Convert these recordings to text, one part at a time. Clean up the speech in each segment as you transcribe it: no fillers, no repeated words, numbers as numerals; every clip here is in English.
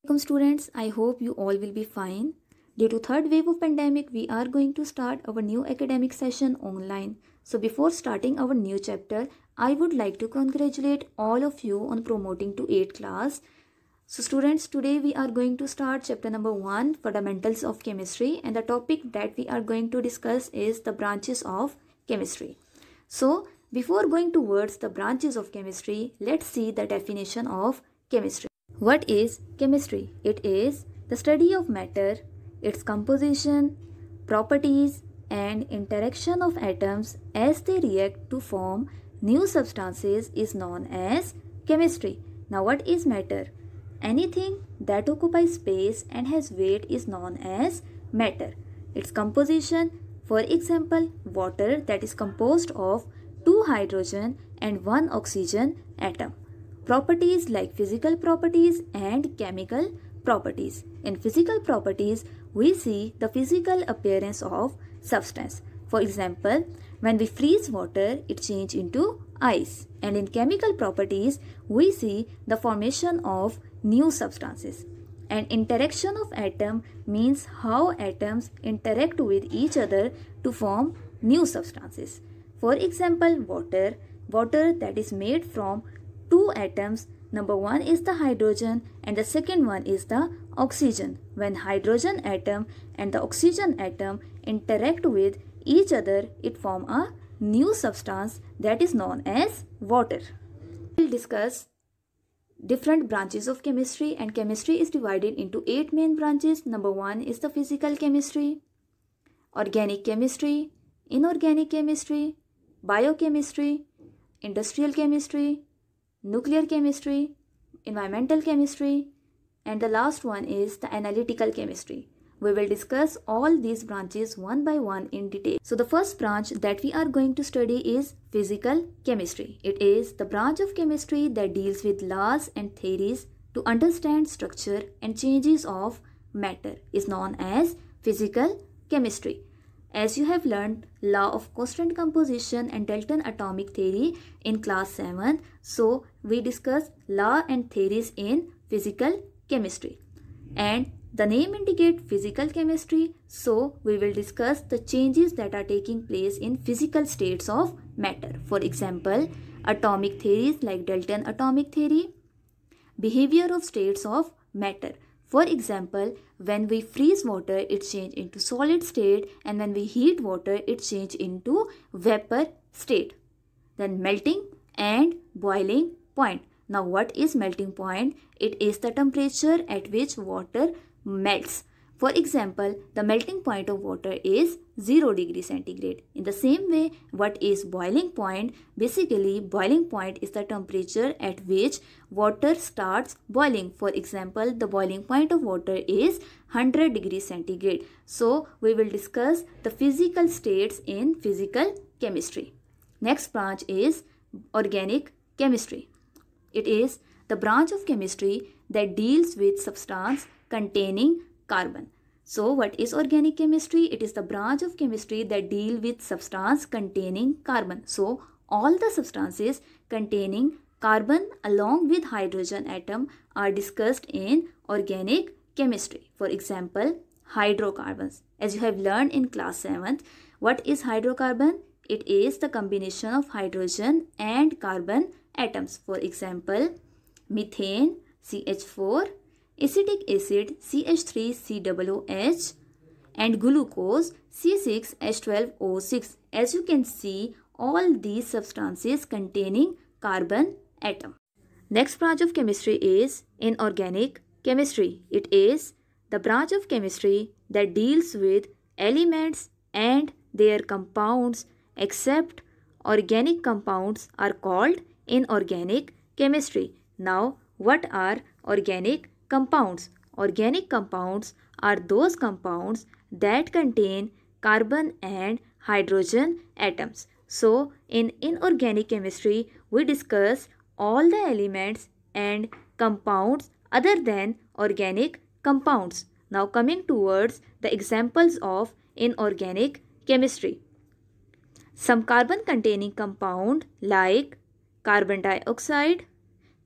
Welcome students, I hope you all will be fine. Due to third wave of pandemic, we are going to start our new academic session online. So before starting our new chapter, I would like to congratulate all of you on promoting to 8th class. So students, today we are going to start chapter number 1, Fundamentals of Chemistry, and the topic that we are going to discuss is the branches of chemistry. So before going towards the branches of chemistry, let's see the definition of chemistry. What is chemistry? It is the study of matter, its composition, properties, and interaction of atoms as they react to form new substances is known as chemistry. Now, what is matter? Anything that occupies space and has weight is known as matter. Its composition, for example, water that is composed of 2 hydrogen and 1 oxygen atom. Properties like physical properties and chemical properties. In physical properties, we see the physical appearance of substance. For example, when we freeze water, it changes into ice. And in chemical properties, we see the formation of new substances. And interaction of atom means how atoms interact with each other to form new substances. For example, water that is made from 2 atoms. Number 1 is the hydrogen and the second one is the oxygen. When hydrogen atom and the oxygen atom interact with each other, it forms a new substance that is known as water. We will discuss different branches of chemistry, and chemistry is divided into 8 main branches. Number 1 is the physical chemistry, organic chemistry, inorganic chemistry, biochemistry, industrial chemistry, nuclear chemistry, environmental chemistry, and the last one is the analytical chemistry. We will discuss all these branches one by one in detail. So the first branch that we are going to study is physical chemistry. It is the branch of chemistry that deals with laws and theories to understand structure and changes of matter is known as physical chemistry. As you have learned law of constant composition and Dalton atomic theory in class 7, so we discuss law and theories in physical chemistry. And the name indicates physical chemistry, so we will discuss the changes that are taking place in physical states of matter. For example, atomic theories like Dalton atomic theory, behavior of states of matter. For example, when we freeze water, it changes into solid state, and when we heat water, it changes into vapor state. Then melting and boiling point. Now, what is melting point? It is the temperature at which water melts. For example, the melting point of water is 0 degree centigrade. In the same way, what is boiling point? Basically, boiling point is the temperature at which water starts boiling. For example, the boiling point of water is 100 degree centigrade. So, we will discuss the physical states in physical chemistry. Next branch is organic chemistry. It is the branch of chemistry that deals with substance containing carbon. So what is organic chemistry? It is the branch of chemistry that deal with substance containing carbon. So all the substances containing carbon along with hydrogen atom are discussed in organic chemistry. For example, hydrocarbons. As you have learned in class 7th, what is hydrocarbon? It is the combination of hydrogen and carbon atoms. For example, methane, CH4, acetic acid CH3COOH, and glucose C6H12O6. As you can see, all these substances containing carbon atom. Next branch of chemistry is inorganic chemistry. It is the branch of chemistry that deals with elements and their compounds, except organic compounds are called inorganic chemistry. Now, what are organic compounds? Organic compounds are those compounds that contain carbon and hydrogen atoms. So, in inorganic chemistry, we discuss all the elements and compounds other than organic compounds. Now, coming towards the examples of inorganic chemistry. Some carbon containing compound like carbon dioxide,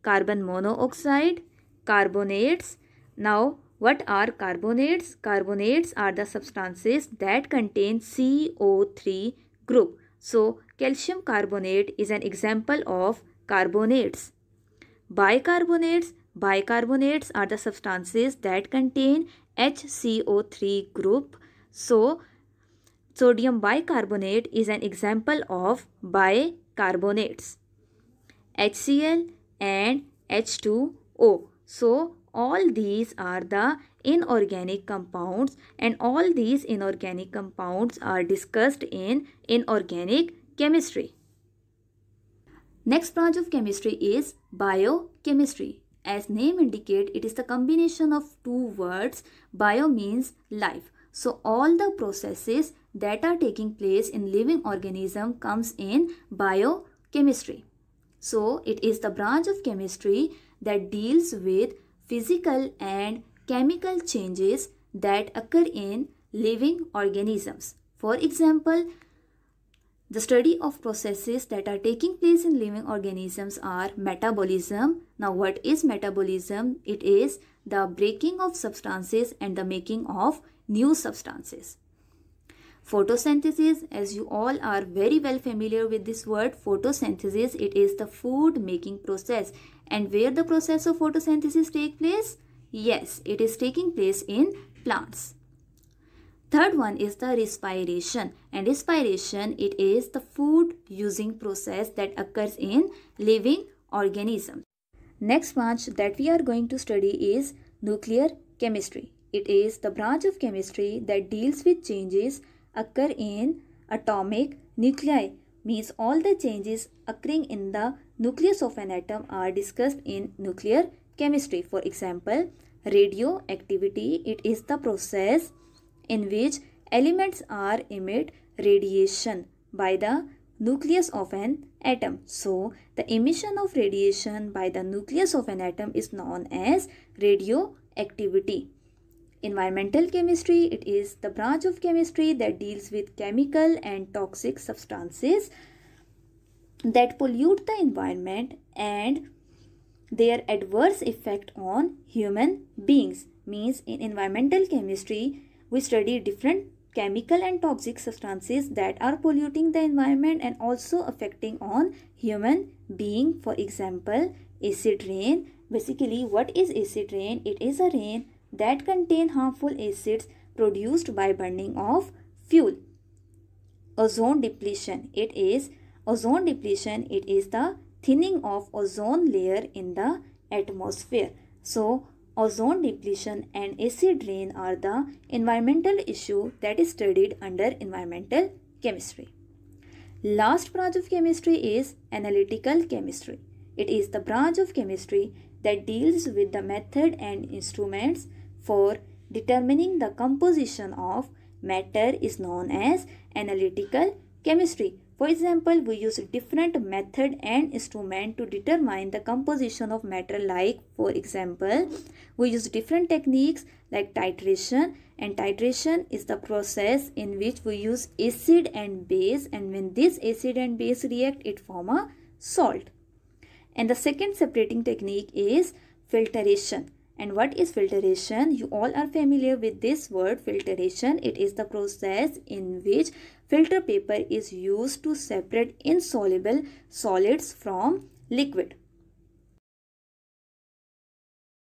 carbon monoxide, carbonates, Now, what are carbonates? Carbonates are the substances that contain CO3 group. So, calcium carbonate is an example of carbonates. Bicarbonates are the substances that contain HCO3 group. So, sodium bicarbonate is an example of bicarbonates. HCl and H2O. So, all these are the inorganic compounds, and all these inorganic compounds are discussed in inorganic chemistry. Next branch of chemistry is biochemistry. As name indicate, it is the combination of two words. Bio means life. So all the processes that are taking place in living organism comes in biochemistry. So it is the branch of chemistry that deals with physical and chemical changes that occur in living organisms. For example, the study of processes that are taking place in living organisms are metabolism. Now, what is metabolism? It is the breaking of substances and the making of new substances. Photosynthesis, as you all are very well familiar with this word, photosynthesis, it is the food making process. And where the process of photosynthesis take place? Yes, it is taking place in plants. Third one is the respiration, and respiration, it is the food using process that occurs in living organisms. Next branch that we are going to study is nuclear chemistry. It is the branch of chemistry that deals with changes occur in atomic nuclei, means all the changes occurring in the nucleus of an atom are discussed in nuclear chemistry. For example, radioactivity, it is the process in which elements are emit radiation by the nucleus of an atom. So, the emission of radiation by the nucleus of an atom is known as radioactivity. Environmental chemistry, it is the branch of chemistry that deals with chemical and toxic substances that pollute the environment and their adverse effect on human beings. Means in environmental chemistry, we study different chemical and toxic substances that are polluting the environment and also affecting on human being. For example, acid rain. Basically, what is acid rain? It is a rain that contain harmful acids produced by burning of fuel. Ozone depletion. It is the thinning of ozone layer in the atmosphere. So, ozone depletion and acid rain are the environmental issue that is studied under environmental chemistry. Last branch of chemistry is analytical chemistry. It is the branch of chemistry that deals with the method and instruments for determining the composition of matter is known as analytical chemistry. For example, we use different method and instrument to determine the composition of matter. Like, for example, we use different techniques like titration, and titration is the process in which we use acid and base, and when this acid and base react, it form a salt. And the second separating technique is filtration. And what is filtration? You all are familiar with this word, filtration. It is the process in which filter paper is used to separate insoluble solids from liquid.